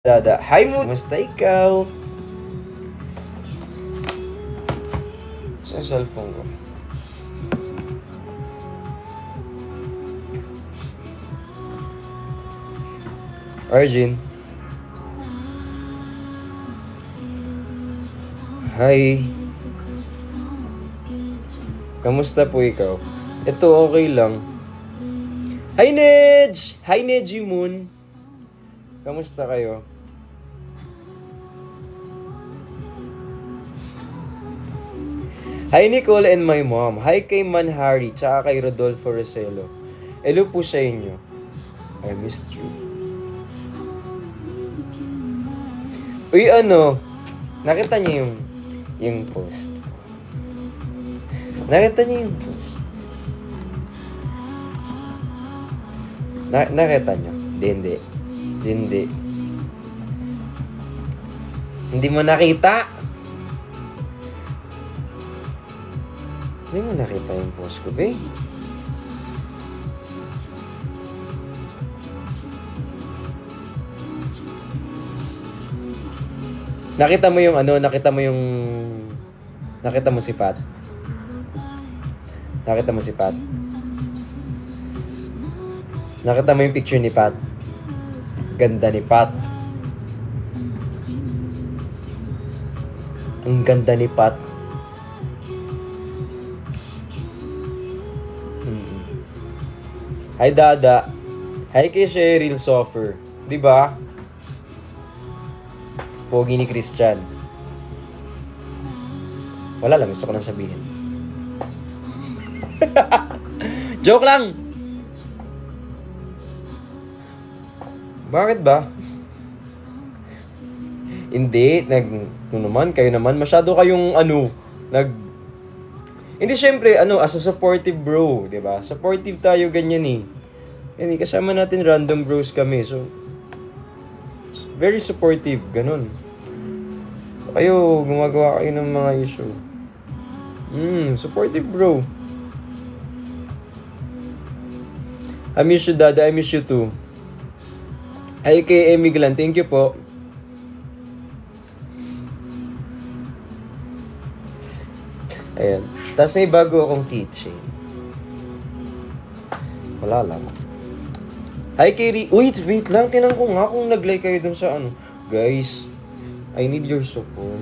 Dada. Hi mo! Kumusta ikaw? Sa cellphone ko. Arjun. Hi. Kamusta po ikaw? Ito okay lang. Hi Nedge! Hi Nedgy Moon! Kamusta kayo? Hi Nicole and my mom. Hi kay Manhari, tsaka kay Rodolfo Roselo. Hello po sa inyo. I missed you. Uy, nakita niyo yung post. Nakita niyo yung post. Nakita niyo? Hindi. Hindi mo nakita? Hindi mo nakita yung post ko, be? Nakita mo si Pat? Nakita mo si Pat? Nakita mo yung picture ni Pat? Ganda ni Pat. Ang ganda ni Pat. Hi Dada. Hi kay Cheryl Soffer. Diba? Pogi ni Christian. Wala lang, gusto ko lang sabihin. Joke lang! Bakit ba? Hindi, kayo naman, masyado kayong hindi, syempre, as a supportive bro, di ba? Supportive tayo, ganyan eh. Yan, kasama natin random bros kami, so, very supportive, ganun. So, kayo, gumagawa kayo ng mga issue. Supportive bro. I miss you, Dada, I miss you too. Hi kay Emiglan, thank you po. Ayan. Tapos may bago akong keychain. Wala lang. Hi kay wait lang. Tinang ko nga kung nag-like kayo dun sa Guys, I need your support.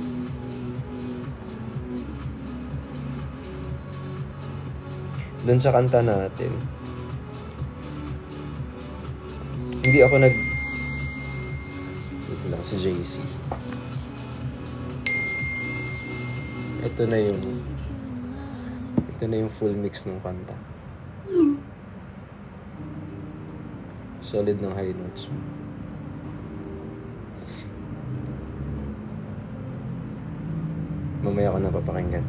Dun sa kanta natin. Hindi ako Ito lang, si JC. Ito na yung full mix ng kanta. Solid ng high notes. Mamaya ko na papakinggan.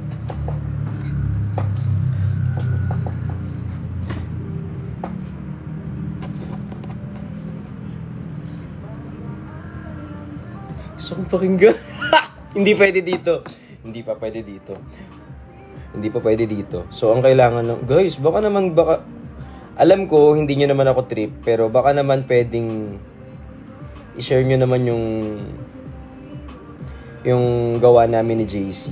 Gusto kong pakinggan. Hindi pwede dito. Hindi pa pwede dito. So, ang kailangan lang, guys, alam ko, hindi nyo naman ako trip, pero baka naman pwedeng i-share nyo naman yung gawa namin ni JC.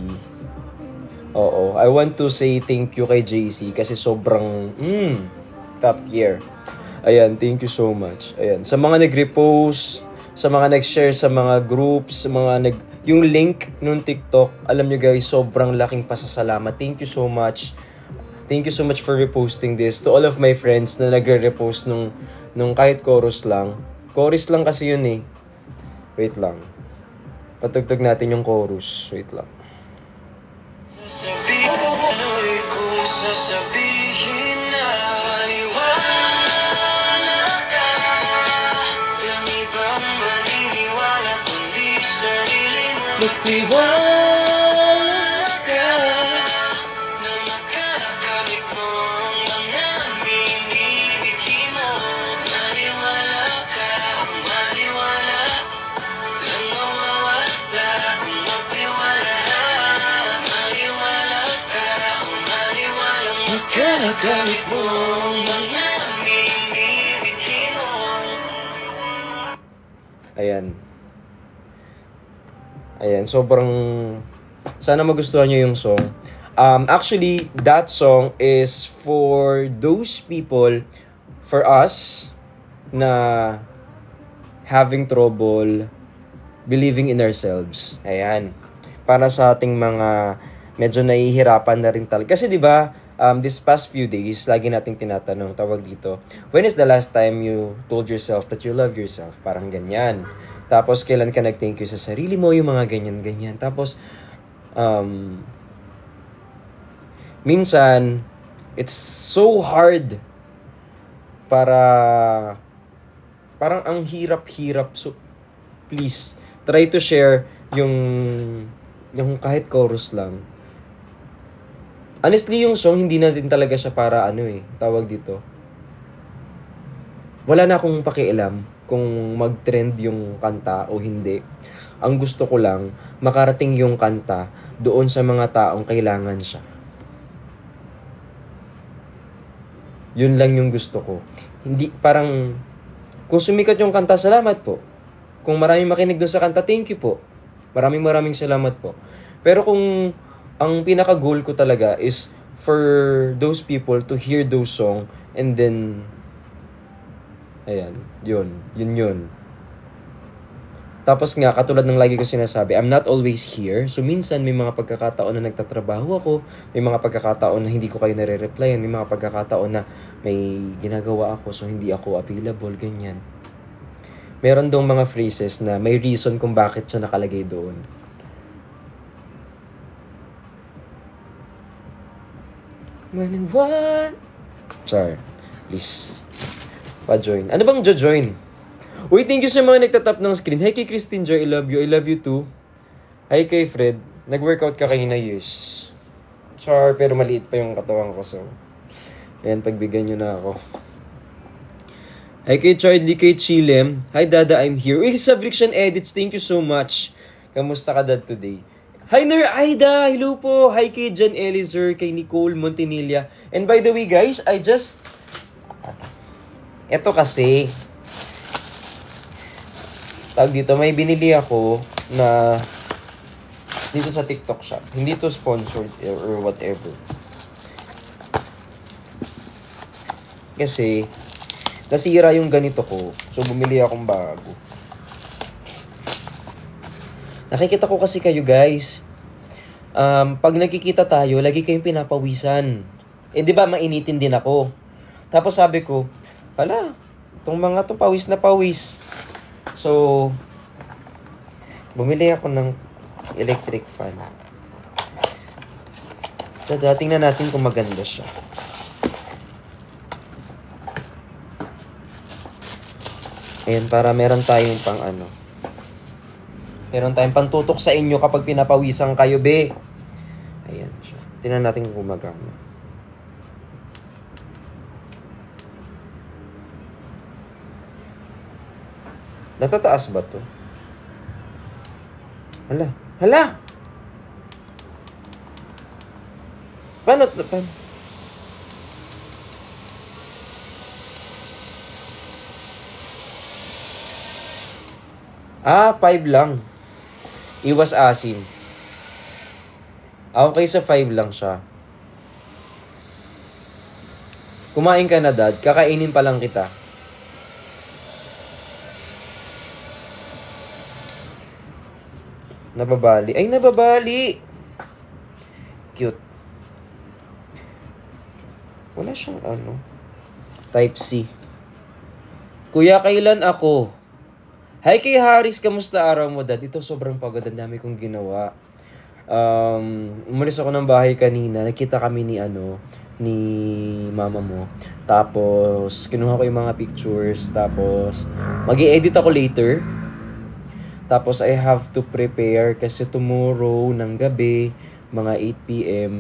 Oo, I want to say thank you kay JC kasi sobrang, top tier. Ayan, thank you so much. Ayan, sa mga nag-repost, sa mga nag-share sa mga groups, sa mga yung link nung TikTok, alam nyo guys, sobrang laking pasasalamat. Thank you so much. Thank you so much for reposting this. To all of my friends na nagre-repost nung kahit chorus lang. Chorus lang kasi yun eh. Wait lang. Patugtog natin yung chorus. Wait lang. Sasabihin na iwala ka. Yung ibang maniniwala kundi sarili mo. Magtiwala ka na makakakamit mo ang mga minibigay mo. Maniwala ka, maniwala lang mawawala kung magtiwala. Maniwala ka, maniwala makakakamit mo ang mga minibigay mo. Ayan. Ayan, sobrang... Sana magustuhan nyo yung song. Actually, that song is for those people, for us, na having trouble believing in ourselves. Ayan. Para sa ating mga medyo nahihirapan na rin talaga. Kasi 'di ba, this past few days, lagi nating tinatanong, tawag dito, when is the last time you told yourself that you love yourself? Parang ganyan. Tapos, kailan ka nag-thank you sa sarili mo, yung mga ganyan-ganyan. Tapos, minsan, it's so hard para, parang ang hirap-hirap. So, please, try to share yung kahit chorus lang. Honestly, yung song, hindi na din talaga siya para tawag dito. Wala na akong pakialam kung mag-trend yung kanta o hindi. Ang gusto ko lang, makarating yung kanta doon sa mga taong kailangan siya. Yun lang yung gusto ko. Hindi, parang, kung sumikat yung kanta, salamat po. Kung maraming makinig doon sa kanta, thank you po. Maraming salamat po. Pero kung ang pinaka-goal ko talaga is for those people to hear those song and then ayan, yun. Tapos nga, katulad ng lagi ko sinasabi, I'm not always here. So minsan may mga pagkakataon na nagtatrabaho ako, may mga pagkakataon na hindi ko kayo nare-replyan, may mga pagkakataon na may ginagawa ako so hindi ako available, ganyan. Meron dong mga phrases na may reason kung bakit siya nakalagay doon. Char, please. Pa-join. Ano bang jo-join? Uy, thank you sa mga nagtatap ng screen. Hi kay Christine Joy, I love you. I love you too. Hi kay Fred. Nag-workout ka kanina, yes. Char, pero maliit pa yung katawan ko, so. Ayan, pagbigyan nyo na ako. Hi kay Charlie, kay Chilem. Hi Dada, I'm here. Uy, sa Friction Edits, thank you so much. Kamusta ka Dad today? Hi Ner Aida, hello po. Hi kay Jan Elizer, kay Nicole Montenilla. And by the way guys, eto kasi, tawag dito, may binili ako na dito sa TikTok shop. Hindi to sponsored or whatever. Kasi, nasira yung ganito ko. So, bumili akong bago. Nakikita ko kasi kayo guys. Pag nagkikita tayo, lagi kayong pinapawisan. Di ba mainitin din ako. Tapos sabi ko, hala, itong mga to pawis na pawis. So, bumili ako ng electric fan. So, tingnan natin kung maganda siya. Ayan, para meron tayong pang meron tayong pantutok sa inyo kapag pinapawisan kayo, be. Ayan siya. Tingnan natin kung gumagana. Natataas ba to? Hala. Hala! Paano? 5 lang. Iwas asim. Okay, sa 5 lang siya. Kumain ka na, Dad. Kakainin pa lang kita. Nababali. Ay, nababali! Cute. Wala siyang Type C. Kuya, kailan ako? Hi kay Haris, kamusta araw mo, Dad? Ito sobrang pagod, ang dami kong ginawa. Umalis ako ng bahay kanina, nakita kami ni mama mo. Tapos, kinuha ko yung mga pictures. Tapos, mag-i-edit ako later. Tapos, I have to prepare kasi tomorrow ng gabi, mga 8 p.m.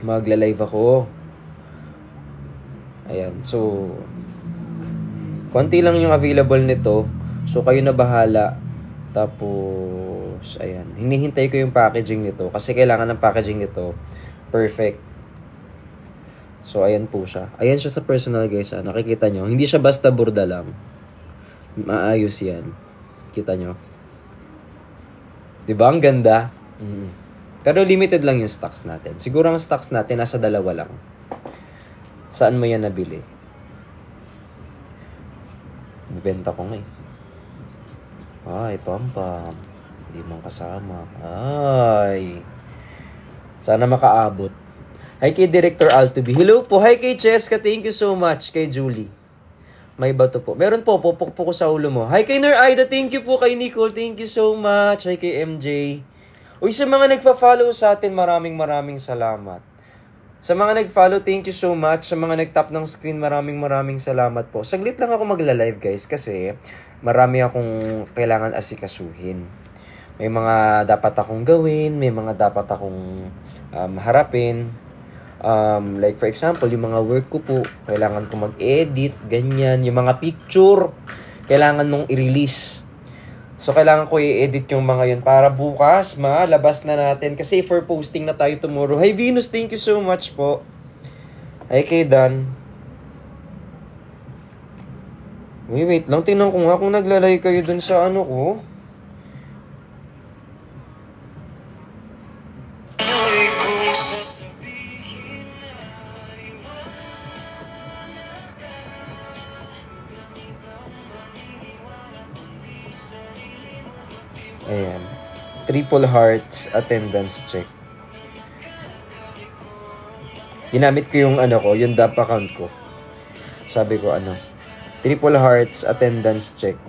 Magla-live ako. Ayan, so konti lang yung available nito. So, kayo na bahala. Tapos, ayan. Hinihintay ko yung packaging nito. Kasi kailangan ng packaging nito. Perfect. So, ayan po siya. Ayan siya sa personal, guys. Nakikita nyo. Hindi siya basta burda lang. Maayos yan. Kita nyo? Diba? Ang ganda. Pero limited lang yung stocks natin. Siguro ang stocks natin nasa 2 lang. Saan mo yan nabili? Bibenta ko nga eh. Ay, pam-pam. Hindi mo kasama. Ay. Sana makaabot. Hi kay Director Altubi. Hello po. Hi kay Cheska. Thank you so much. Kay Julie. May bato po. Meron po. Pupok po ko sa ulo mo. Hi kay Ner Aida. Thank you po kay Nicole. Thank you so much. Hi kay MJ. Uy, sa mga nagpa-follow sa atin, maraming salamat. Sa mga nag-follow, thank you so much. Sa mga nag-tap ng screen, maraming salamat po. Saglit lang ako magla-live guys kasi marami akong kailangan asikasuhin. May mga dapat akong gawin, may mga dapat akong harapin. Like for example, yung mga work ko po, kailangan ko mag-edit, ganyan. Yung mga picture, kailangan nung i-release. So, kailangan ko i-edit yung mga yun para bukas, malabas na natin. Kasi for posting na tayo tomorrow. Hi, Venus. Thank you so much po. Hi, kay Dan. Wait lang. Tingnan ko nga kung naglalay kayo dun sa ano ko. Ayan. Triple hearts attendance check. Ginamit ko yung ano ko, yung DAP account ko. Sabi ko ano, triple hearts attendance check.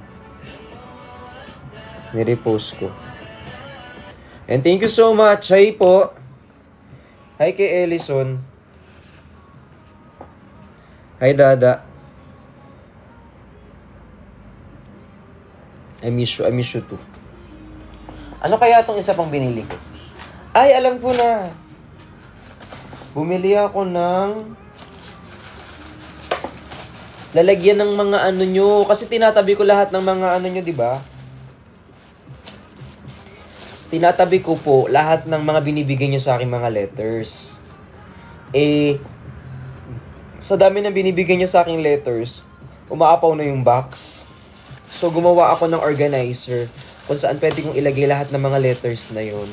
Nirepost ko. And thank you so much. Hi po. Hi kay Ellison. Hi Dada. I miss you too. Ano kaya itong isa pang binili ko? Ay, alam ko na. Bumili ako ng lalagyan ng mga ano nyo. Kasi tinatabi ko lahat ng mga ano nyo, di ba? Tinatabi ko po lahat ng mga binibigay nyo sa aking mga letters. Sa dami ng binibigay nyo sa aking letters, umaapaw na yung box. So, gumawa ako ng organizer kung saan pwede kong ilagay lahat ng mga letters na yun.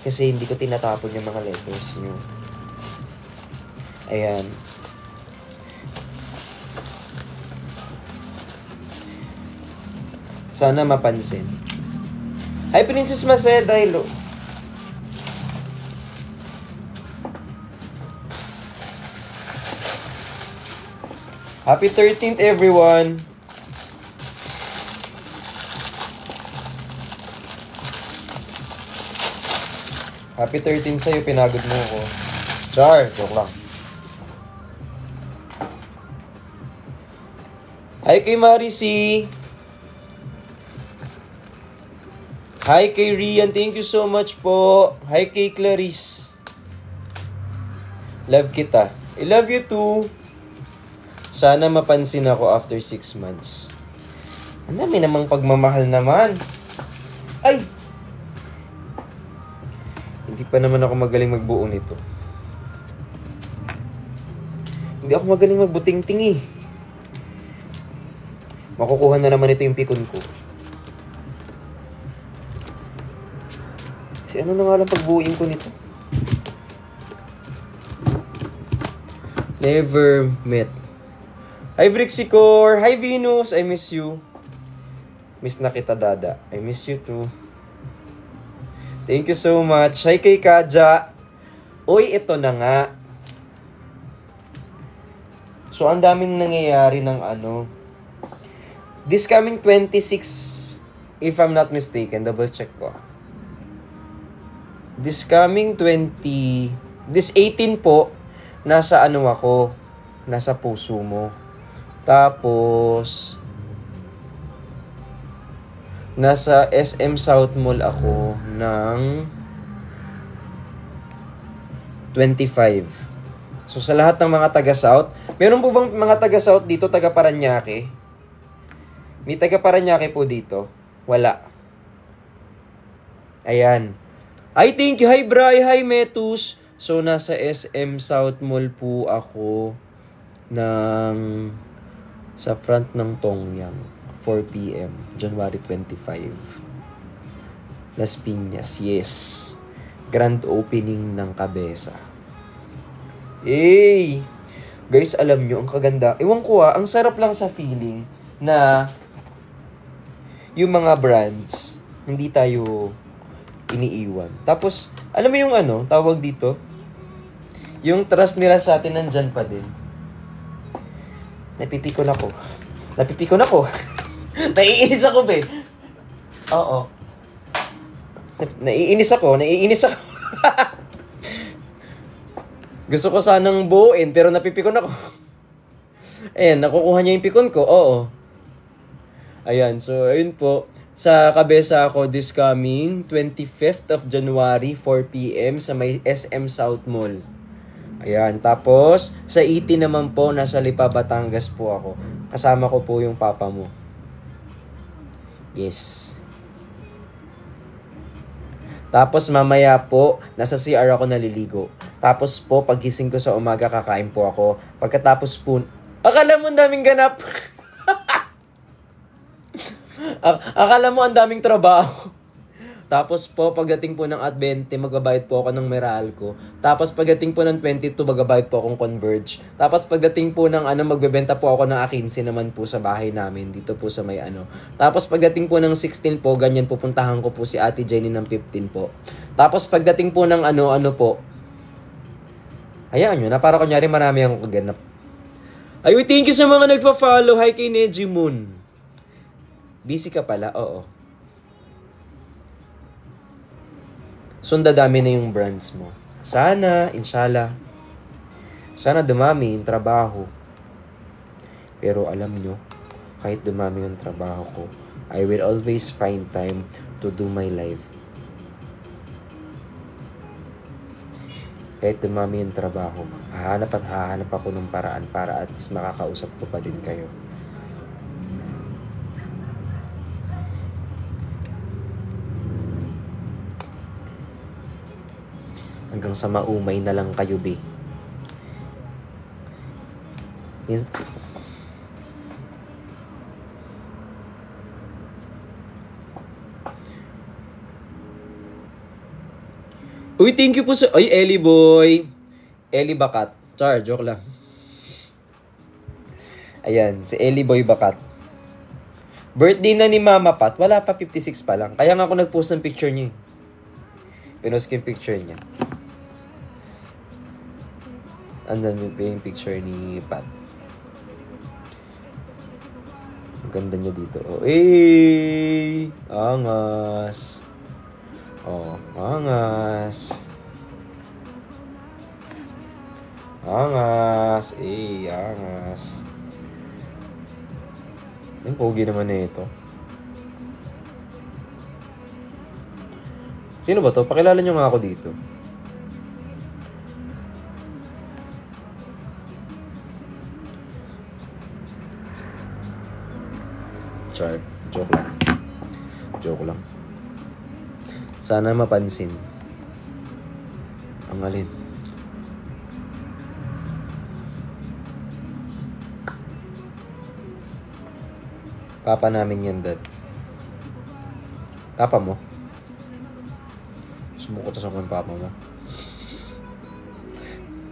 Kasi hindi ko tinatapon yung mga letters nyo. Ayan. Sana mapansin. Hi, Princess Maceda. Hello. Happy 13th, everyone. Happy 13 sa'yo, pinagod mo ko. Char, joke lang. Hi kay Marisi. Hi kay Rian, thank you so much po. Hi kay Clarice. Love kita. I love you too. Sana mapansin ako after 6 months. Ang dami namang pagmamahal naman. Ay! Hindi pa naman ako magaling magbuo nito. Hindi ako magaling magbuting-ting eh. Makukuha na naman ito yung pikon ko. Kasi ano na nga lang pagbuuin ko nito? Never met. Hi Vrixicor! Hi Venus! I miss you. Miss na kita, Dada. I miss you too. Thank you so much. Hi kay Kaja. Uy, ito na nga. So, ang daming nangyayari ng ano. This coming 26, if I'm not mistaken, double check ko. This coming 20, this 18 po, nasa ano ako, nasa puso mo. Tapos, nasa SM South Mall ako ng 25. So, sa lahat ng mga taga-South, meron po bang mga taga-South dito, taga-Paranaque? May taga-Paranaque po dito? Wala. Ayan. Ay, thank you. Hi, Bri. Hi, Metus. So, nasa SM South Mall po ako sa front ng Tongyang. 4 p.m. January 25. Las Piñas, yes. Grand opening ng Cabeza. Hey! Guys, alam nyo, ang kaganda. Ewan ko ang sarap lang sa feeling na yung mga brands, hindi tayo iniiwan. Tapos, alam mo yung tawag dito? Yung trust nila sa atin nandyan pa din. Napipikon ako. Naiinis ako, be. Oo. Naiinis ako. Gusto ko sanang buuin, pero napipikon ako. Ayan, nakukuha niya yung pikon ko. Oo. Ayan, so, ayun po. Sa Cabeza ako this coming 25th of January, 4 p.m. sa may SM South Mall. Ayan, tapos sa ET naman po, nasa Lipa, Batangas po ako. Kasama ko po yung papa mo. Yes. Tapos mamaya po, nasa CR ako naliligo. Tapos po, pagising ko sa umaga, kakain po ako. Pagkatapos po, akala mo ang daming ganap. Akala mo ang daming trabaho. Tapos po, pagdating po ng at 20, magbabayad po ako ng Meralco. Tapos pagdating po ng 22, magbabayad po akong Converge. Tapos pagdating po ng magbebenta po ako ng A15 naman po sa bahay namin. Dito po sa may Tapos pagdating po ng 16 po, ganyan pupuntahan ko po si Ate Jenny ng 15 po. Tapos pagdating po ng po. Hayaan nyo na, para kunyari marami akong kaganap. Ay, thank you sa mga nagpa-follow. Hi kay Neji Moon. Busy ka pala? Oo. Dadami na yung brands mo. Sana, inshallah, sana dumami yung trabaho. Pero alam nyo, kahit dumami yung trabaho ko, I will always find time to do my life. Kahit dumami yung trabaho, hahanap ako ng paraan para at least makakausap ko pa din kayo. Hanggang sa maumay na lang kayo, be. Uy, thank you po sa... Ay, Ellie boy. Ellie Bakat. Char, joke lang. Ayan, si Ellie boy Bakat. Birthday na ni Mama Pat. Wala pa, 56 pa lang. Kaya nga ako nag-post ng picture niya. Pinost ko yung picture niya. Andan mo yung picture ni Pat. Ang ganda niya dito. Oh, eh! Angas! Oh, angas! Angas! Eh, angas! Ang pogi naman na ito. Sino ba to? Pakilala nyo nga ako dito. Char. Joke lang. Joke lang. Sana mapansin. Ang alin. Papa namin yan, Dad. Papa mo? Sumukot sa kong papa mo.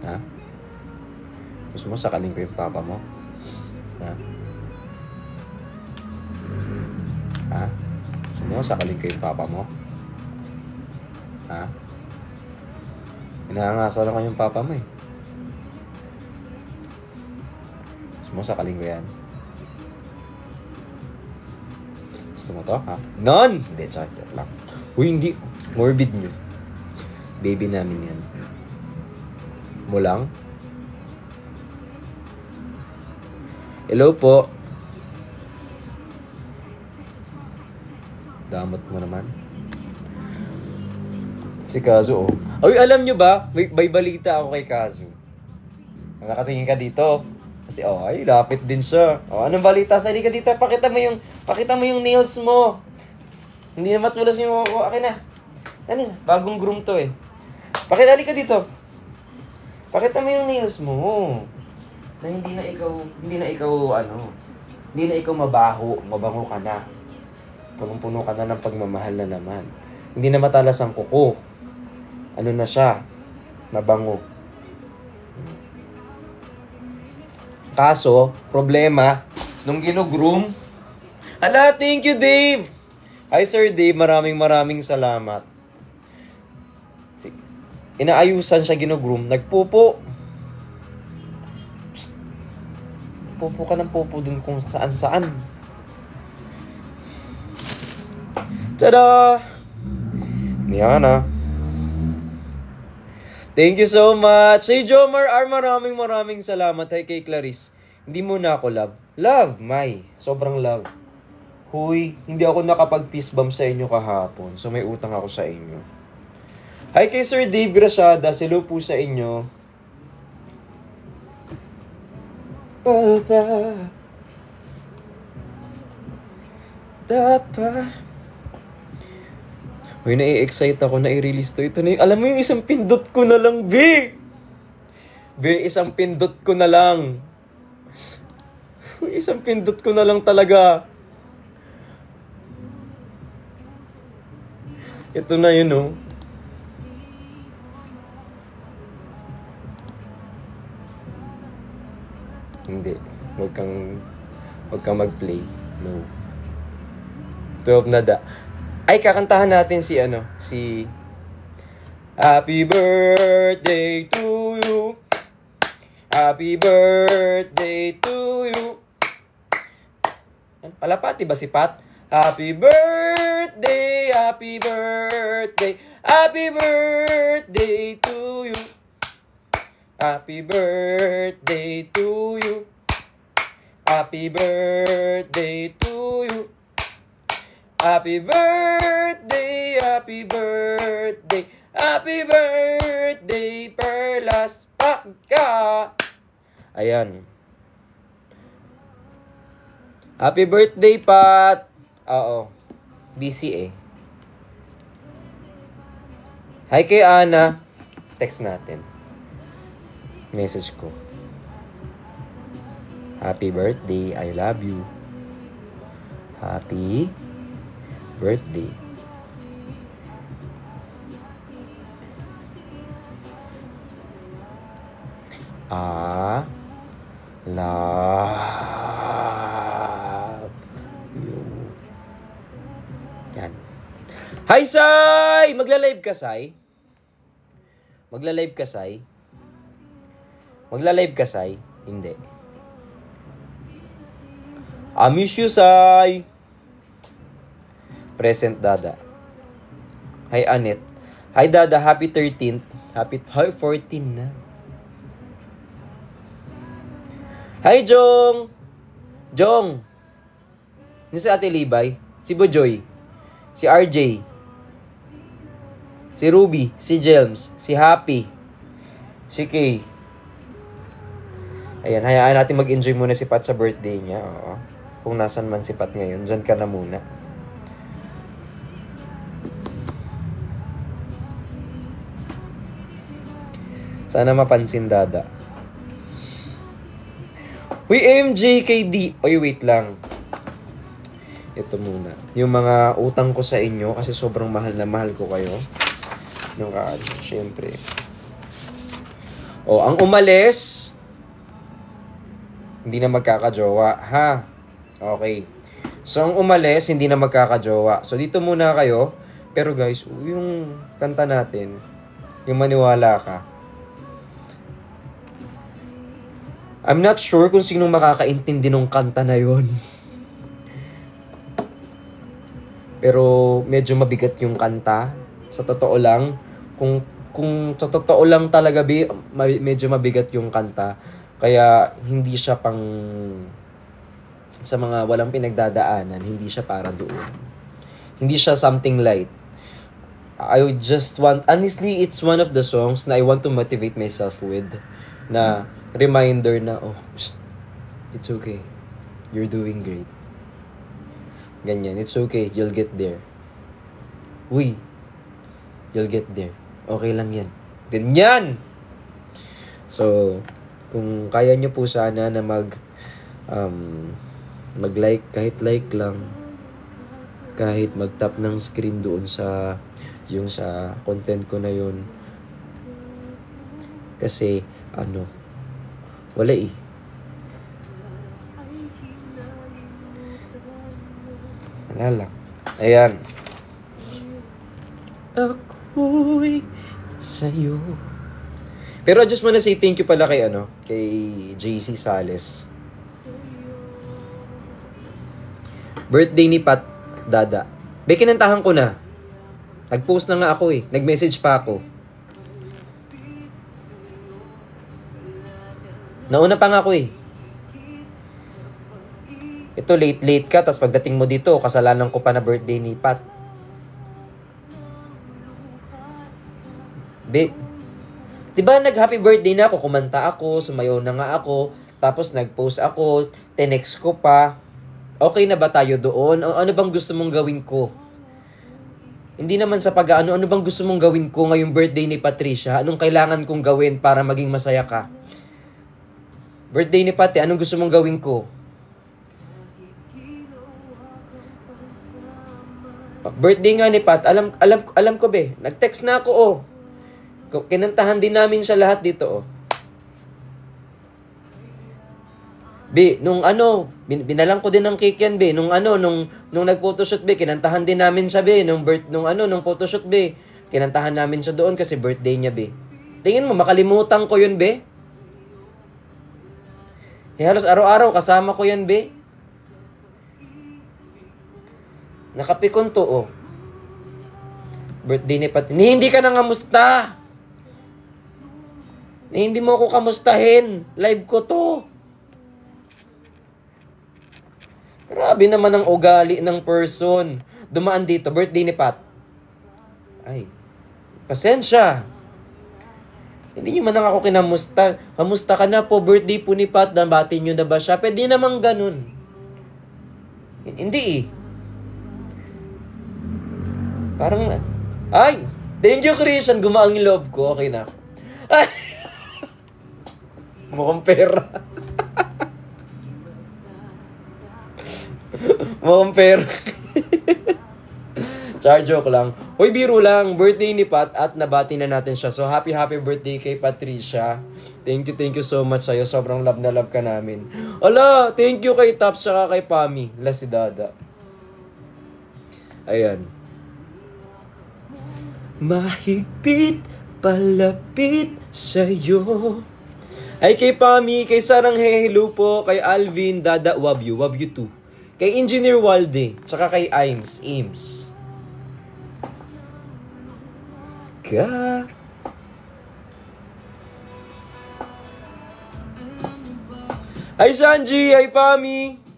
Ha? Gusto mo sakaling ko yung papa mo? Ha? Ha? Gusto mo sakaling ko yung papa mo? Ha? Inaangasal ako yung papa mo eh. Gusto mo sakaling ko yan? Gusto mo to, ha? Non! Hindi, chat lang. Uy, hindi. Morbid nyo. Baby namin yan. Mo lang? Hello po. Damot mo naman. Si Kazu, oh. Ay, alam nyo ba? May balita ako kay Kazu. Nakatingin ka dito. Kasi, ay, lapit din siya. Anong balita? Sali ka dito. Pakita mo yung nails mo. Hindi na matulas yung akin na. Ano na? Bagong groom to eh. Pakita ka dito. Pakita mo yung nails mo. Na hindi na ikaw Hindi na ikaw mabaho, mabango ka na. Punong-puno ka na ng pagmamahal na naman. Hindi na matalas ang kuko. Ano na siya? Mabango. Kaso, problema, nung ginugroom, ala, thank you, Dave! Hi, Sir Dave, maraming salamat. Inaayusan siya ginugroom, nagpupo. Psst. Pupo ka ng pupo dun kung saan-saan. Tada! Niyan na. Thank you so much. Hey, Jomar R, maraming salamat. Hi kay Clarice. Hindi mo na ako love. Love, May. Sobrang love. Huy, hindi ako nakapag-peace bomb sa inyo kahapon. So may utang ako sa inyo. Hi kay Sir Dave Graciada. Hello po sa inyo. Papa. Dapat. Uy, nai-excite ako na i-release to. Ito na yung, alam mo yung isang pindot ko na lang, B! B, isang pindot ko na lang. Uy, isang pindot ko na lang talaga. Ito na yun, oh. Hindi. Huwag kang mag-play. No. 12 na da. Ay, kakantahan natin si Happy birthday to you. Happy birthday to you. Palapati ba si Pat? Happy birthday, happy birthday, happy birthday to you. Happy birthday to you. Happy birthday to you. Happy birthday, happy birthday, happy birthday, Perlas Pagka. Ayan. Happy birthday, Pat. Oo. Busy eh. Hi kay Ana. Text natin. Message ko. Happy birthday, I love you. Happy birthday. Love you. Yan. Hi, Sai! Magla-live ka, Sai? Magla-live ka, Sai? Magla-live ka, Sai? Hindi. I miss you, Sai! Present, Dada. Hi, Anet. Hi, Dada. Happy 13th. Happy 14 na. Hi, Jong! Jong! Ni si Ate Libay. Si Bojoy. Si RJ. Si Ruby. Si Jelms. Si Happy. Si Kay. Ayan, hayaan natin mag-enjoy muna si Pat sa birthday niya. Oo. Kung nasan man si Pat ngayon, dyan ka na muna. Sana mapansin, Dada. Uy, MJKD. Uy, wait lang. Ito muna. Yung mga utang ko sa inyo, kasi sobrang mahal na mahal ko kayo. Yung syempre. O, ang umalis, hindi na magkakajowa, ha? Okay. So, ang umalis, hindi na magkakajowa. So, dito muna kayo. Pero guys, yung kanta natin, yung Maniwala Ka, I'm not sure kung sinong makakaintindi ng kanta na yon. Pero medyo mabigat yung kanta. Sa totoo lang, kung sa totoo lang talaga, medyo mabigat yung kanta. Kaya hindi siya pang sa mga walang pinagdadaanan, hindi siya para doon. Hindi siya something light. I just want, honestly, it's one of the songs na I want to motivate myself with. Na reminder na, oh, it's okay. You're doing great. Ganyan, it's okay. You'll get there. Uy, you'll get there. Okay lang yan. Ganyan! So, kung kaya nyo po sana na Mag-like, kahit like lang. Kahit mag-tap ng screen doon sa yung sa content ko na yun. Kasi, wala eh. Wala lang. Ayan. Ako'y sa'yo. Pero I just wanna say thank you pala kay JC Sales. Birthday ni Pat Dada. Kinantahan ko na. Nag-post na nga ako eh. Nag-message pa ako. Nauna pa nga ako eh. Ito, late ka, tapos pagdating mo dito, kasalanan ko pa na birthday ni Pat. Diba nag-happy birthday na ako, kumanta ako, sumayaw na nga ako, tapos nag-post ako, tinext ko pa. Okay na ba tayo doon? O ano bang gusto mong gawin ko? Hindi naman sa ano bang gusto mong gawin ko ngayong birthday ni Patricia? Anong kailangan kong gawin para maging masaya ka? Birthday ni Pati, anong gusto mong gawin ko? Birthday nga ni Pat, alam ko be. Nag-text na ako oh. Kinantahan din namin siya lahat dito oh. Be, nung binalang ko din ng cake yan be. Nung nag-photoshoot be, kinantahan din namin siya be. Nung photoshoot be, kinantahan namin siya doon kasi birthday niya be. Tingin mo, makalimutan ko yun be. Halos araw-araw kasama ko yan be. Nakapikon to, oh. Birthday ni Pat. Hindi ka na ngamusta. Hindi mo ako kamustahin. Live ko to. Grabe naman ang ugali ng person. Dumaan dito, birthday ni Pat. Ay, pasensya. Hindi nyo man lang ako kinamusta. Kamusta ka na po, birthday po ni Pat. Nabati nyo na ba siya? Pwede naman ganun. Hindi eh. Parang, ay, thank you, Christian. Gumaang yung loob ko. Okay na. Ay! Mukhang pera. Mukhang pera. Char, joke lang. Hoy, biro lang. Birthday ni Pat at nabati na natin siya. So, happy birthday kay Patricia. Thank you so much sa'yo. Sobrang love na love ka namin. Ala, thank you kay Taps saka kay Pami. La si Dada. Ayan. Mahigpit, palapit sa'yo. Ay kay Pami, kay Sarang hello po, kay Alvin, Dada, love you too. Kay Engineer Walde, tsaka kay Ims. Ay Sanji, ay Pami.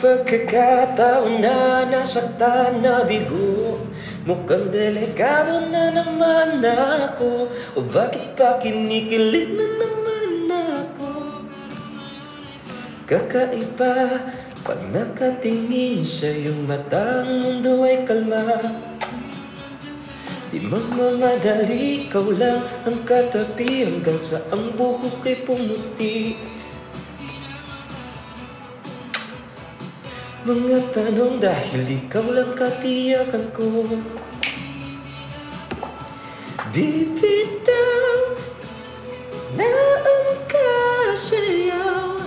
Pagkakataon na nasaktan na bigo, mukhang delikado na naman ako. O bakit pa kinikilig na naman ako? Kakaiba pag nakatingin sa iyong matang mundo ay kalma. Di mamamadali, ikaw lang ang katabi hanggang sa ang buhok ay pumuti. Mga tanong dahil ikaw lang katiyakan ko. Bibitaw na ang kasayaw,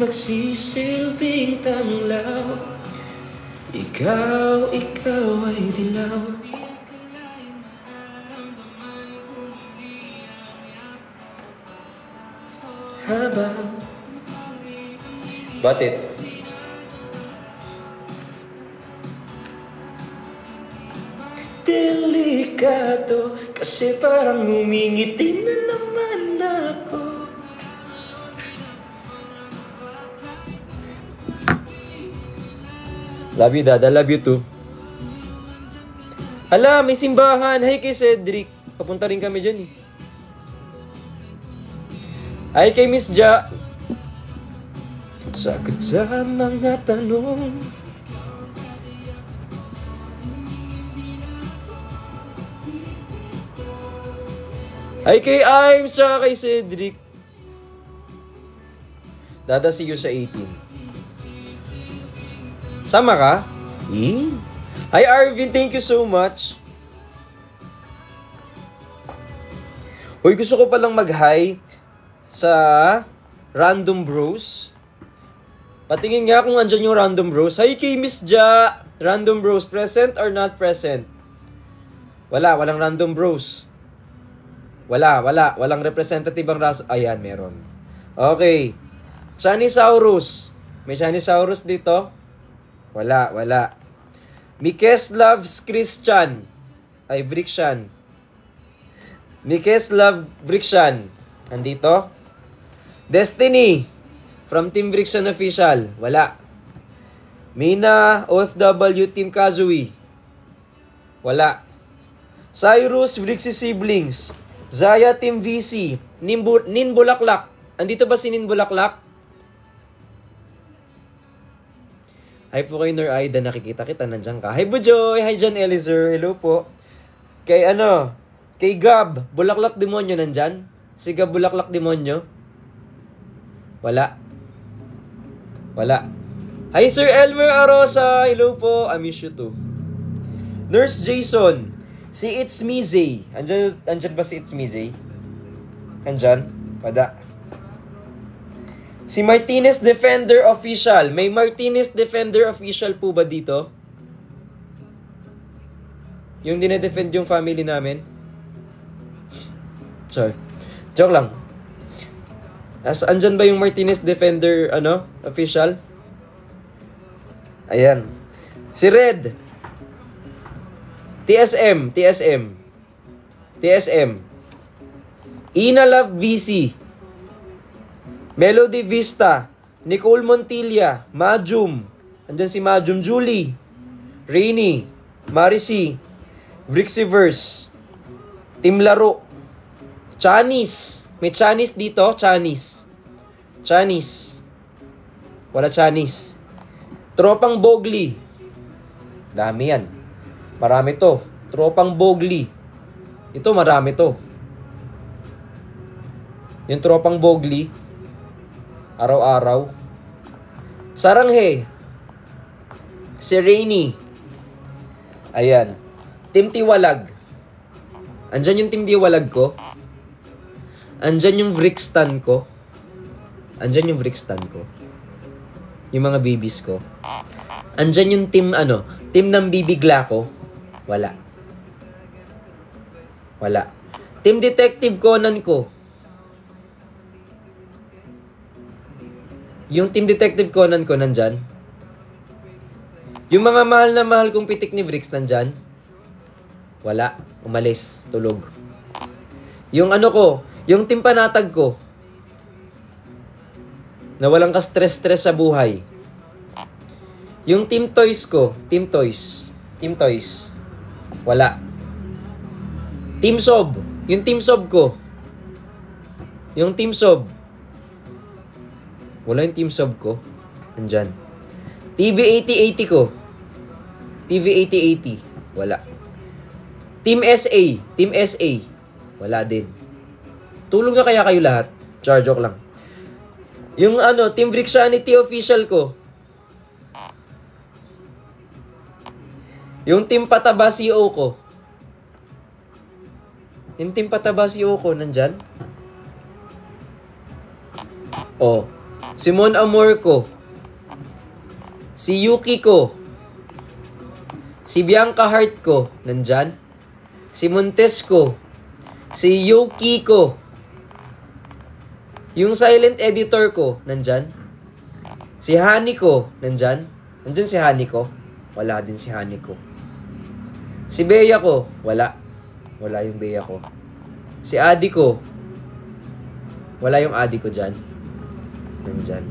magsisilbing tanglaw. Ikaw ay dilaw. Habang Batit. Delikado kasi parang ngumingiti na naman ako. Love you, Dada. Love you too. Ala, may simbahan. Hi kay Cedric. Papunta rin kami dyan eh. Hi kay Miss Ja. Sagot sa mga tanong. Ay, kay Imes, tsaka kay Cedric. Dada, see you sa 18. Sama ka? Eh? Hi, Arvin. Thank you so much. Uy, gusto ko palang mag-hi sa Random Bros. Patingin nga kung andyan yung Random Bros. Hi, kay Miss Ja. Random Bros, present or not present? Walang Random Bros. Walang representative ang raso. Ayan, meron. Okay. Shanisaurus. May Shanisaurus dito? Wala. Mikes loves Christian. Ay, Vrikshan. Mikes love Vrikshan. Andito? Destiny. From Team Vrikshan Official. Wala. Mina, OFW, Team Kazui. Wala. Cyrus, Vrixie Siblings. Zaya, Team VC. Nin Bulaklak. Andito ba si Nin Bulaklak? Hi po kay Nur Aida, nakikita kita, nandiyan ka. Hi Bujoy, hi John Elizer, hello po. Kay Gab, Bulaklak Demonyo nandyan? Si Gab Bulaklak Demonyo? Wala. Hi Sir Elmer Arosa, hello po, I miss you too. Nurse Jason, si It's Me Zay. Andyan ba si It's Me Zay? Andyan? Wala. Si Martinez Defender Official. May Martinez Defender Official po ba dito? Yung dinedefend yung family namin? Sorry. Joke lang. Andyan ba yung Martinez Defender, official? Ayan. Si Red. TSM. Ina Love VC. Melody Vista, Nicole Montilla, Majum, andyan si Majum, Julie, Rainy, Marisi, Brixiverse, Team Laro, Chanis, may Chanis dito, Chanis, wala Chanis, Tropang Bogli, dami yan, marami to, Tropang Bogli, ito marami to, yung Tropang Bogli, araw-araw. Saranghe. Si Rainy. Ayan. Team Tiwalag. Andyan yung Team Tiwalag ko. Andyan yung Vrikstan ko. Yung mga babies ko. Andyan yung team team ng bibigla ko. Wala. Team Detective Conan ko. Yung Team Detective Conan ko nandyan. Yung mga mahal na mahal kong pitik ni Vrix nandyan. Wala. Umalis. Tulog. Yung yung Team Panatag ko. Na walang ka-stress sa buhay. Yung Team Toys ko. Team Toys. Wala. Team Sob. Yung Team Sob ko. Wala yung Team Sub ko. Nandyan. TV 8080 ko. TV 8080. Wala. Team SA. Wala din. Tulog na kaya kayo lahat? Joke lang. Yung Team Vrixianity Official ko. Yung Team Pataba CO ko. Yung Team Pataba CO ko, nandyan? Oh. Simon Amor ko. Si Yuki ko. Si Bianca Heart ko. Nandyan. Si Montes ko. Si Yuki ko. Yung silent editor ko. Nandyan. Si Hani ko. Nandyan. Nandyan si Hani ko. Wala din si Hani ko. Si Bea ko. Wala yung Bea ko. Si Adi ko. Wala yung Adi ko dyan. Nandyan.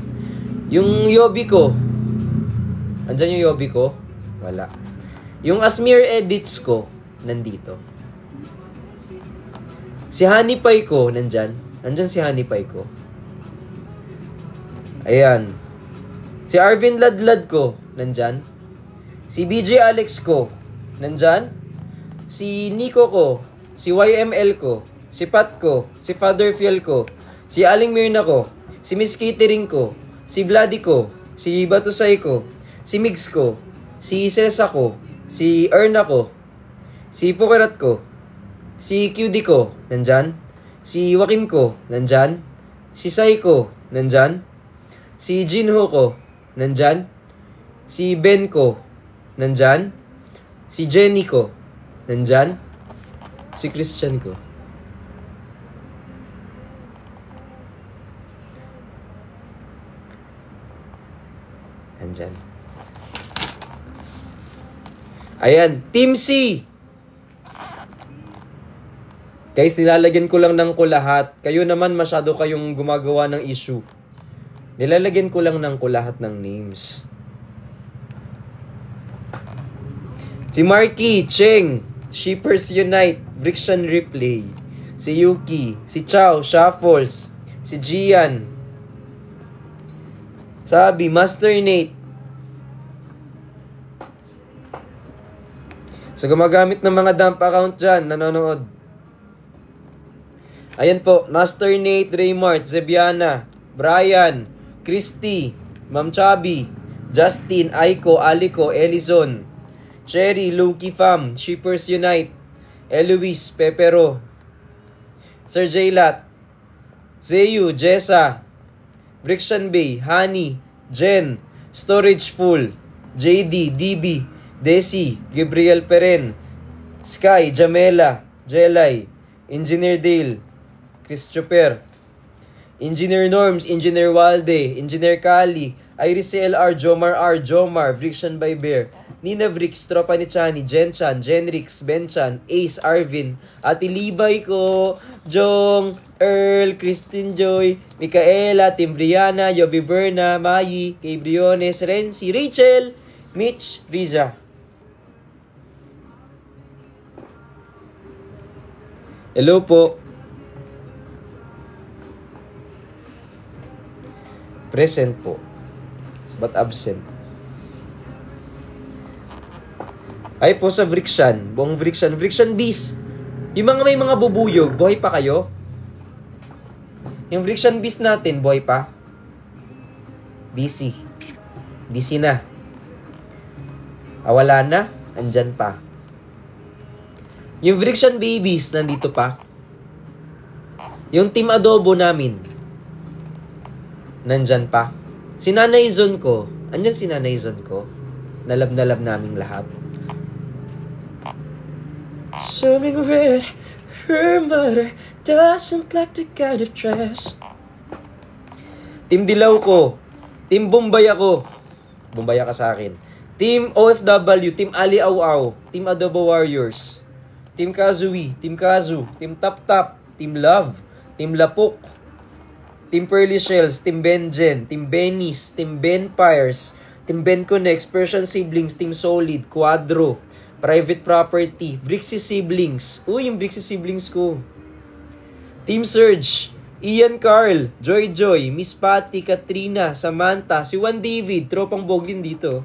Yung Yobi ko. Nandyan yung Yobi ko. Wala. Yung Asmir edits ko. Nandito. Si Honey Pie ko. Nandyan. Nandyan si Honey Pie ko. Ayan. Si Arvin Ladlad ko. Nandyan. Si BJ Alex ko. Nandyan. Si Nico ko. Si YML ko. si Pat ko, si Father Fiel ko, si Aling Mirna ko, si Miss Catering ko, si Vladi ko, si Batusay ko, si Migs ko, si Cesa ko, si Erna ko, si Pukerat ko, si QD ko, nandyan, si Joaquin ko, nandyan, si Sai ko, nandyan, si Jinho ko, nandyan, si Ben ko, nandyan, si Jenny ko, nandyan, si Christian ko. Nandyan. Ayan, Team C. Guys, nilalagyan ko lang ng ko lahat. Kayo naman masyado kayong gumagawa ng issue. Nilalagyan ko lang ng ko lahat ng names. Si Marky, Cheng, Shippers Unite, Brixian Replay, si Yuki, si Chow, Shuffles, si Gian, Sabi, Master Nate. So, gumagamit ng mga dump account dyan, nanonood. Ayan po, Master Nate, Raymart, Zebiana, Brian, Christy, Ma'am Chubby, Justin, Aiko, Aliko, Elison, Cherry, Lucky Fam, Shippers Unite, Eloise, Pepero, Sir Jaylat, Zeyu, Jessa, Brixian Bay, Honey, Jen, Storage Full, JD, DB, Desi, Gabriel Peren, Sky, Jamela, Jelay, Engineer Dale, Christopher, Engineer Norms, Engineer Walde, Engineer Kali, Iris CLR, Jomar R, Jomar, Brixian by Bear, Nina Vrix, Tropa ni Chani, Jen Chan, Jenrix, Ben Chan, Ace, Arvin, Ate Libay ko, Jong, Earl, Christine Joy, Micaela, Tim Brianna, Yobi Berna, Mayi, Kay Briones, Renzi, Rachel, Mitch, Riza. Hello po. Present po. But absent. Ay po sa Vrixian. Buong Vrixian. Vrixian Beast. Yung mga may mga bubuyog, buhay pa kayo? Yung Vrixian Beast natin, buhay pa? Busy. Busy na. Wala na? Andyan pa. Yung Vrixian Babies, nandito pa. Yung Team Adobo namin, nandyan pa. Si Nanay Zon ko, andyan si Nanay Zon ko. Nalab naming lahat. Something red, her mother doesn't like the kind of dress. Team Dilaw ko, Team Bombay ako. Bombay ka sa akin. Team OFW, Team Ali Aw, Team Adobo Warriors, Team Kazui, Team Kazu, Team Tap Tap, Team Love, Team Lapuk, Team Pearly Shells, Team Benjen, Team Benis, Team Benpires, Team Ben Connects, Persian Siblings, Team Solid, Quadro, Private Property, Brixie Siblings. Uy, yung Brixie Siblings ko. Team Surge, Ian Carl, Joy Joy, Miss Patty, Katrina, Samantha, si Juan David, tropang Boglin dito.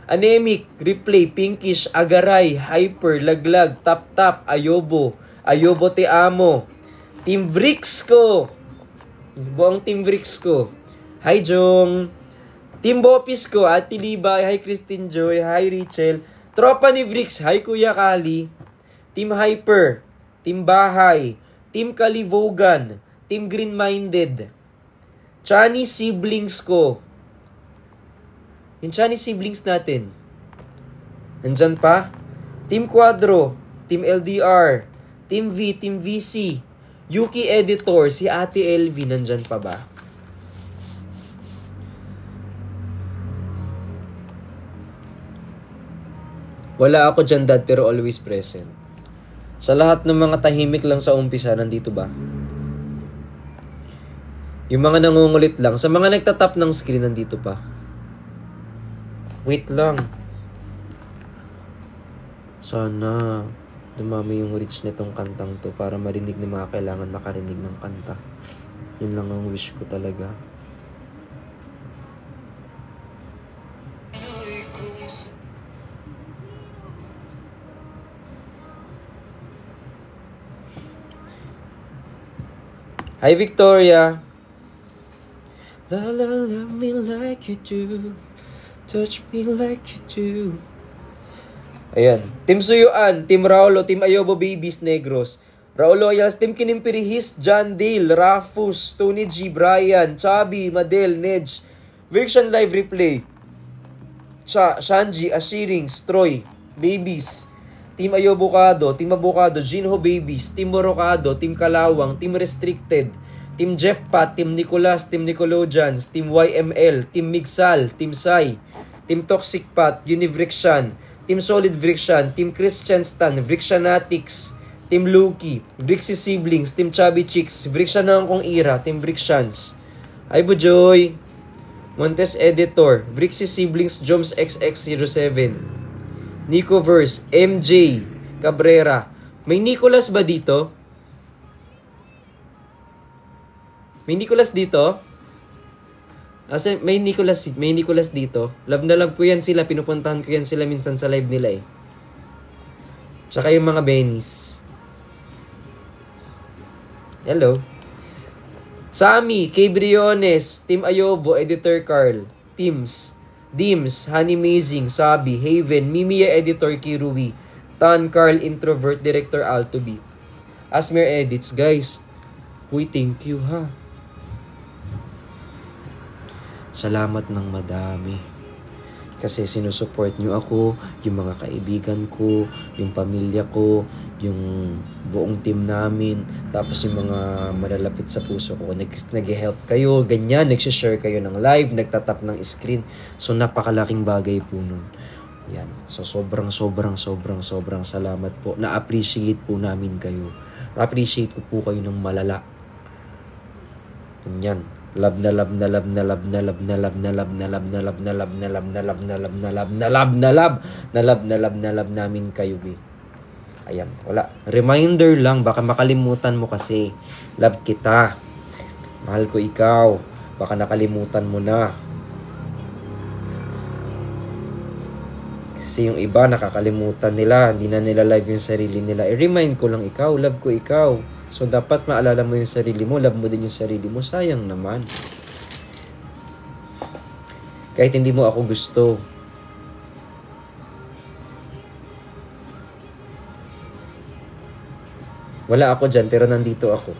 Anemic, Replay, Pinkish, Agaray, Hyper, Laglag, Tap Tap, Ayobo, Ayobo Te Amo. Team Vrix ko. Buong Team Vrix ko. Hi Jong. Team Bopis ko, Ate Libay, hi Christine Joy, hi Rachel. Tropa ni Vrix, hi Kuya Kali. Team Hyper, Team Bahay, Team Kalivogan, Team Green Minded. Chinese siblings ko. Yung Chinese siblings natin. Nandyan pa? Team Quadro, Team LDR, Team V, Team VC, Yuki Editor, si Ate LV, nandyan pa ba? Wala ako dyan, Dad, pero always present. Sa lahat ng mga tahimik lang sa umpisa, nandito ba? Yung mga nangungulit lang, sa mga nagtatap ng screen, nandito pa. Wait lang. Sana dumami yung reach nitong kantang to para marinig ni mga kailangan makarinig ng kanta. Yun lang ang wish ko talaga. Hi, Victoria. La la, love me like you do. Touch me like you do. Ayan. Team Suyuan, Team Raulo, Team Ayobo Babies Negros. Raulo Ayals, Team Kinimpirihis, John Dale, Rafus, Tony G, Brian, Chabi, Madel, Nedge, Virction Live Replay, Shanji, Ashirings, Troy, Babies, Team Ayobocado, Team Abocado, Jinho Babies, Team Borocado, Team Kalawang, Team Restricted, Team Jeff Pat, Team Nicolas, Team Nicologians, Team YML, Team Migsal, Team Sai, Team Toxic Pat, Univrixian, Team Solid Vrixian, Team Christian Stan, Vrixianatics, Team Luki, Vrixie Siblings, Team Chubby Chicks, Vrixian na akong ira, Team Vrixians. Ay Bujoy, Montes Editor, Vrixie Siblings, Joms XX07, Nicoverse, MJ, Cabrera. May Nicolas ba dito? May Nicolas dito? May Nicolas dito. Love na love ko yan sila. Pinupuntahan ko yan sila minsan sa live nila eh. Tsaka yung mga Bennies. Hello. Sammy, K. Briones, Team Ayobo, Editor Carl, Teams, Dims, Honey Amazing, Sabi, Haven, Mimiya Editor Kirui, Tan Carl Introvert, Director Altobi. Asmer Edits, guys. Uy, thank you ha. Salamat ng madami. Kasi sinusupport nyo ako, yung mga kaibigan ko, yung pamilya ko, yung buong team namin, tapos yung mga malalapit sa puso ko. Nag-help kayo, ganyan, nag-share kayo ng live, nagtatap ng screen. So napakalaking bagay po nun. Yan. So sobrang salamat po. Na-appreciate po namin kayo. Na-appreciate ko po kayo ng malala. Ganyan. Love namin kayo, be. Ayan, wala. Reminder lang, baka makalimutan mo kasi. Love kita. Mahal ko ikaw. Baka nakalimutan mo na. Kasi yung iba nakakalimutan nila, hindi na nila live yung sarili nila. I-remind ko lang ikaw, love ko ikaw. So, dapat maalala mo yung sarili mo, love mo din yung sarili mo. Sayang naman. Kahit hindi mo ako gusto. Wala ako dyan, pero nandito ako.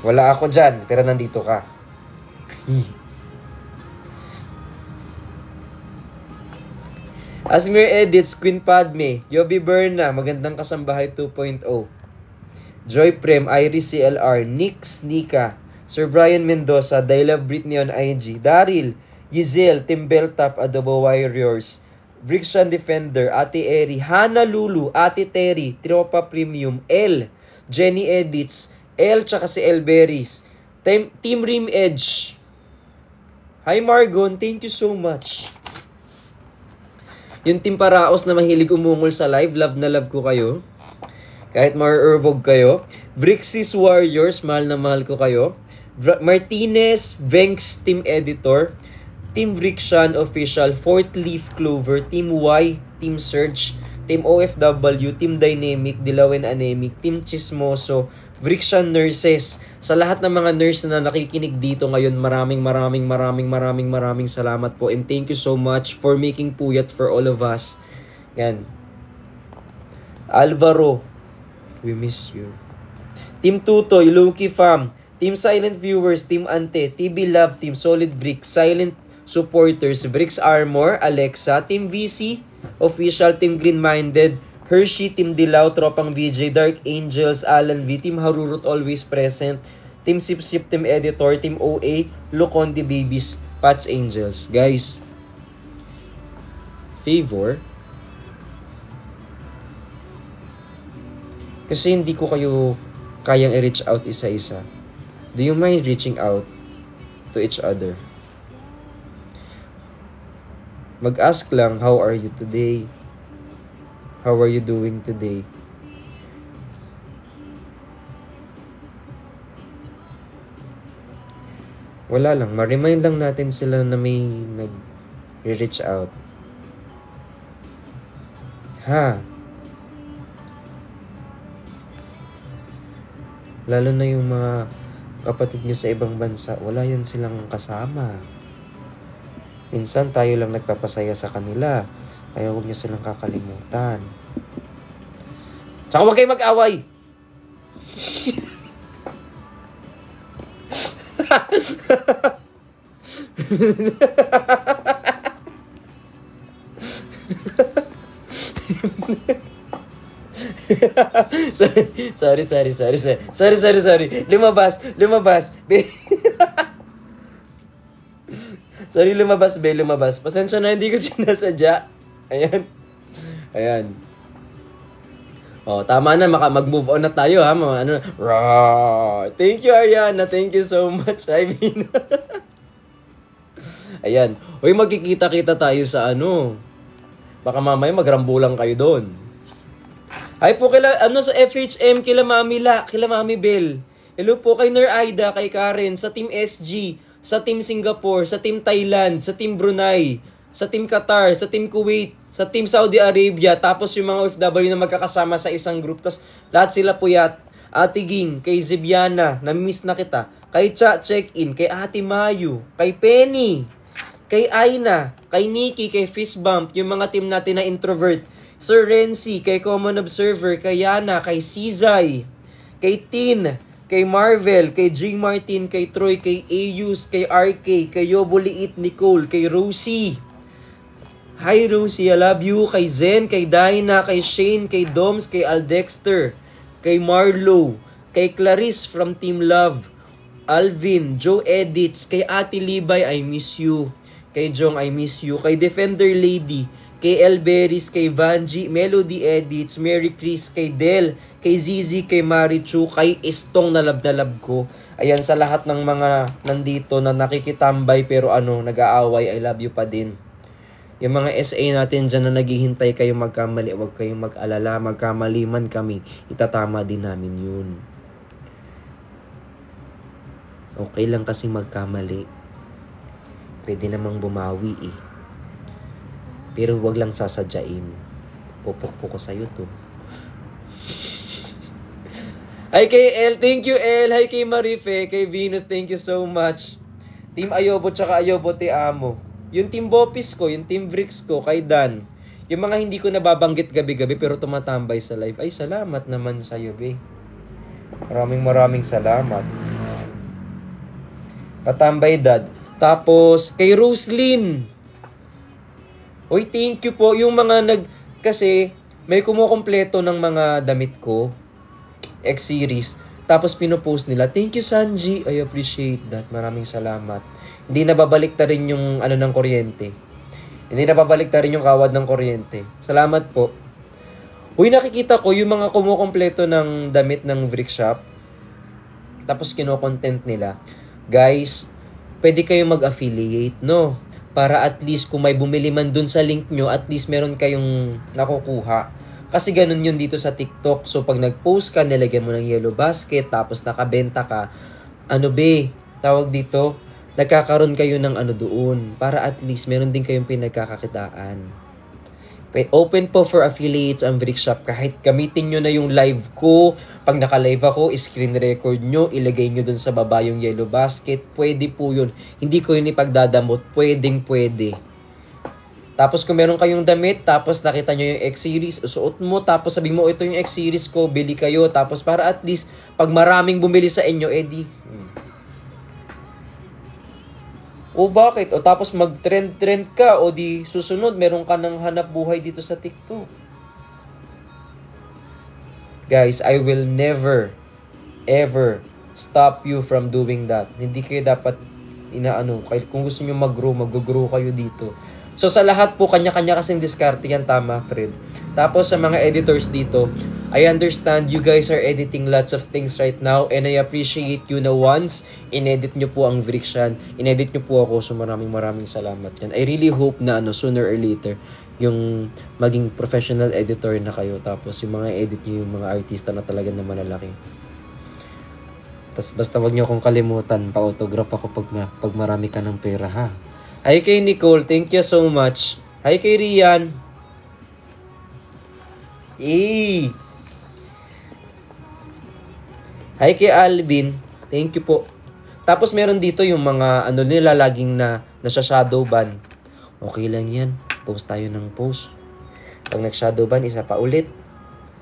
Wala ako dyan, pero nandito ka. Asmir Edits, Queen Padme, Yobi Berna, Magandang Kasambahay 2.0. Joy Prem, Iris CLR, Nix Nika, Sir Brian Mendoza, I Love Britney on IG, Daryl, Giselle, Tim Beltap, Adobo Warriors, Brixian Defender, Ate Eri, Hana Lulu, Ate Terry, Tropa Premium, L, Jenny Edits, L tsaka si El Berries, Team Rim Edge. Hi Margon, thank you so much. Yung Team Paraos na mahilig umungol sa live, love na love ko kayo. Kahit mar-urbog kayo. Brixis Warriors, mahal na mahal ko kayo. Martinez, Venks, Team Editor. Team Vrixian Official, Fourth Leaf Clover, Team Y, Team Surge, Team OFW, Team Dynamic, Dilawen Anemic, Team Chismoso, Vrixian Nurses. Sa lahat ng mga nurse na nakikinig dito ngayon, maraming salamat po. And thank you so much for making puyat for all of us. Yan. Alvaro, we miss you. Team Tutoy, Loki Fam, Team Silent Viewers, Team Ante, TB Love, Team Solid Brick, Silent Supporters, Bricks Armor, Alexa, Team VC, Official, Team Green Minded, Hershey, Team Dilaw, Tropang VJ, Dark Angels, Alan V, Team Harurut Always Present, Team Sip Sip, Team Editor, Team OA, Locondi Babies, Pats Angels. Guys, favor, kasi hindi ko kayo kayang i-reach out isa-isa. Do you mind reaching out to each other? Mag-ask lang, how are you today? How are you doing today? Wala lang, ma-remind lang natin sila na may nag-reach out. Ha? Lalo na yung mga kapatid nyo sa ibang bansa, wala yan silang kasama. Minsan tayo lang nagpapasaya sa kanila. Kaya huwag nyo silang kakalimutan. Tsaka huwag kayo mag-away! Sorry. Lumabas. Sorry, lumabas. Pasensya na, hindi ko sinasadya. Ayan. Oh, tama na, mag-move on na tayo, ha? Thank you, Ariana. Thank you so much, Ivy. Ayan. Uy, magkikita-kita tayo sa Baka mamaya magrambulang kayo doon. Hi po sa FHM, kila Mami Bell. Hello po kay Nur Aida, kay Karen, sa Team SG, sa Team Singapore, sa Team Thailand, sa Team Brunei, sa Team Qatar, sa Team Kuwait, sa Team Saudi Arabia, tapos yung mga OFW na magkakasama sa isang group, tas lahat sila puyat. Ate Ging, kay Zibiana, nami-miss na kita, kay Cha Check-in, kay Ate Mayu, kay Penny, kay Aina, kay Nikki, kay Fistbump, yung mga team natin na introvert, Sir Renzi, kay Common Observer, kay Yana, kay Sizay, kay Tin, kay Marvel, kay J. Martin, kay Troy, kay Ayus, kay RK, kay Yoboliit, Nicole, kay Rosie. Hi Rosie, I love you. Kay Zen, kay Dinah, kay Shane, kay Doms, kay Aldexter, kay Marlo, kay Clarice from Team Love, Alvin, Joe Edits, kay Ate Libay, I miss you. Kay Jong, I miss you. Kay Defender Lady, kay Elberis, kay Vanji, Melody Edits, Mary Chris, kay Del, kay Zizi, kay Marichu, kay Istong na love ko. Ayan, sa lahat ng mga nandito na nakikitambay pero nag-aaway, I love you pa din. Yung mga SA natin dyan na naghihintay kayong magkamali, huwag kayong mag-alala, magkamali man kami, itatama din namin yun. Okay lang kasi magkamali. Pwede namang bumawi eh. Pero huwag lang sasadyain. Pupukpo ko sa'yo to. Hi kay El, thank you El. Hi kay Marife, kay Venus, thank you so much. Team Ayobo tsaka Ayobo te amo. Yung Team Bopis ko, yung Team Bricks ko, kay Dan. Yung mga hindi ko nababanggit gabi-gabi pero tumatambay sa live. Ay, salamat naman sa'yo, be. Maraming salamat. Patambay, Dad. Tapos, kay Roslyn. Uy, thank you po. Yung mga kasi, may kumukompleto ng mga damit ko. X-series. Tapos, pinopost nila. Thank you, Sanji. I appreciate that. Maraming salamat. Hindi nababalik na rin yung ng kuryente. Hindi nababalik na rin yung kawad ng kuryente. Salamat po. Uy, nakikita ko yung mga kumukompleto ng damit ng Brick Shop. Tapos kino-content nila. Guys, pwede kayong mag-affiliate, no? Para at least kung may bumili man dun sa link nyo, at least meron kayong nakukuha. Kasi ganun yun dito sa TikTok. So pag nag-post ka, nilagyan mo ng yellow basket, tapos nakabenta ka, tawag dito, nagkakaroon kayo ng doon para at least meron din kayong pinagkakakitaan. Open po for affiliates ang Brick Shop. Kahit gamitin nyo na yung live ko, pag naka-live ako, screen record nyo, ilagay nyo dun sa baba yung yellow basket. Pwede po yun. Hindi ko yun ipagdadamot. Pwede. Tapos kung meron kayong damit, tapos nakita nyo yung X-Series, suot mo, tapos sabi mo, ito yung X-Series ko, bili kayo. Tapos para at least, pag maraming bumili sa inyo, O bakit? O tapos mag-trend ka o di susunod meron ka ng hanap buhay dito sa TikTok. Guys, I will never ever stop you from doing that. Hindi kayo dapat kung gusto niyo mag-grow kayo dito. So sa lahat po, kanya-kanya kasing diskarte yan, tama, Fred. Tapos sa mga editors dito, I understand you guys are editing lots of things right now and I appreciate you na once inedit nyo po ang Vrikshan, inedit nyo po ako, so maraming salamat yan. I really hope na sooner or later yung maging professional editor na kayo, tapos yung mga edit nyo yung mga artista na talaga na malalaki. Tapos basta wag nyo akong kalimutan, pa-autograph ako pag marami ka ng pera, ha. Hi kay Nicole, thank you so much. Hi kay Rian. Hi kay Alvin. Thank you po. Tapos meron dito yung mga ano nila laging nasa shadow ban. Okay lang yan. Post tayo ng post. Pag nag-shadow ban, isa pa ulit.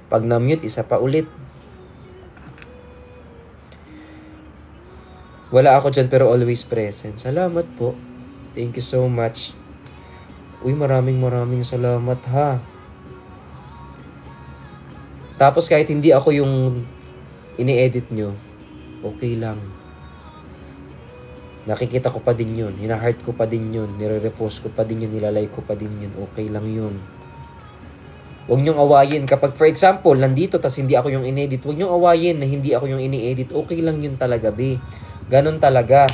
Pag na-mute, isa pa ulit. Wala ako dyan pero always present. Salamat po. Thank you so much. Uy, maraming salamat ha. Tapos kahit hindi ako yung ini-edit nyo, okay lang. Nakikita ko pa din yun. Hina-heart ko pa din yun. Nire-repost ko pa din yun. Nilalike ko pa din yun. Okay lang yun. Huwag nyong awayin. Kapag, for example, nandito tas hindi ako yung in-edit, huwag nyong awayin na hindi ako yung ini-edit. Okay lang yun talaga, be. Ganon talaga.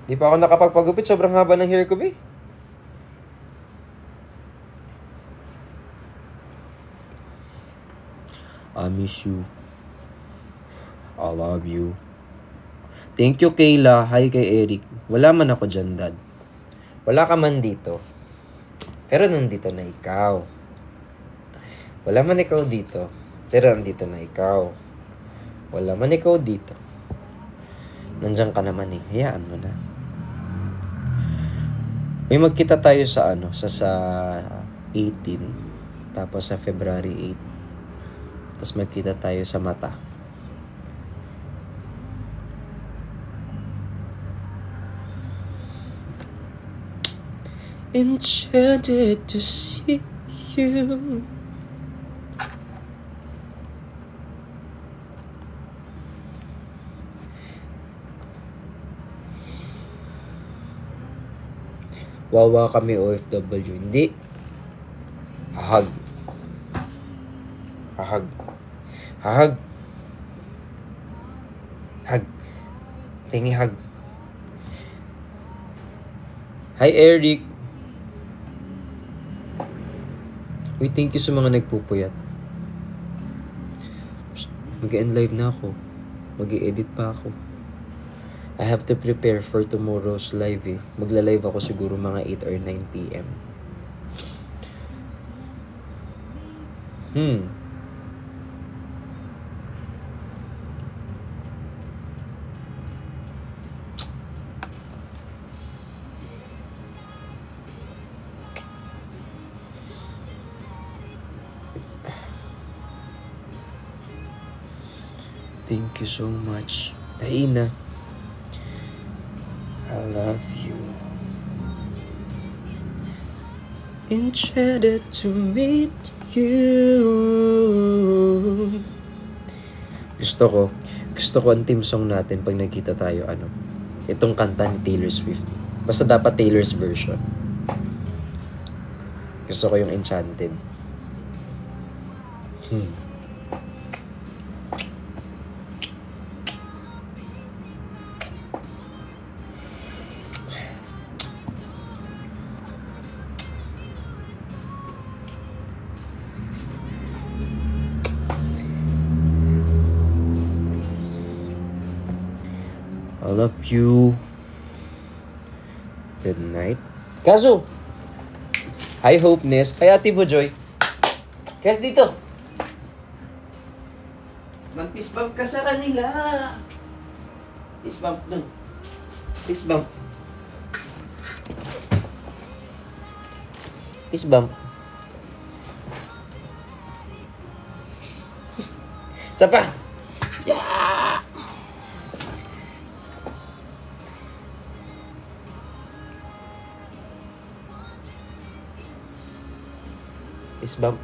Di pa ako nakapagpagupit. Sobrang haba ng hair ko, be. I miss you. I love you. Thank you, Kayla. Hi kay Eric. Wala man ako dyan, Dad. Wala ka man dito. Pero nandito na ikaw. Wala man ikaw dito. Pero nandito na ikaw. Wala man ikaw dito. Nandiyan ka naman eh. Hayaan mo na. May magkita tayo sa sa 18. Tapos sa February 8. Tapos magkita tayo sa mata. Enchanted to see you. Wawa kami OFW. Hindi. Hahag. Hahag. Hahag. Hag. Tingi hag. Hi, Eric. Uy, thank you sa mga nagpupuyat. Mag-end live na ako. Mag-i-edit pa ako. I have to prepare for tomorrow's live eh. Magla-live ako siguro mga 8 or 9 p.m. Thank you so much. Naina. I love you. Enchanted to meet you. Gusto ko ang team song natin pag nagkita tayo, itong kanta ni Taylor Swift. Basta dapat Taylor's version. Gusto ko yung Enchanted. I love you. Good night. Kaso, hi Hopeness. Hi Ate Bojoy. Kaya dito. Mag-fist bump ka sa kanila. Fist bump dun. Fist bump. Fist bump. Isa pa. Yeah! Fist bump.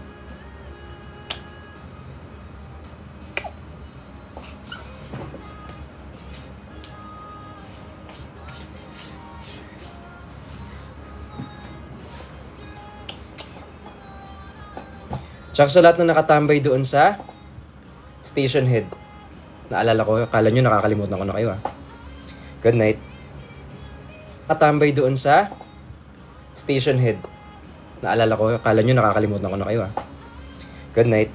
Tsaka sa lahat na nakatambay doon sa station head. Naalala ko, akala nyo nakakalimutan ko na kayo Good night. Nakatambay doon sa station head. Naalala ko, akala nyo nakakalimutan ko na kayo Good night.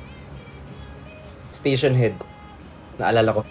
Station head. Naalala ko.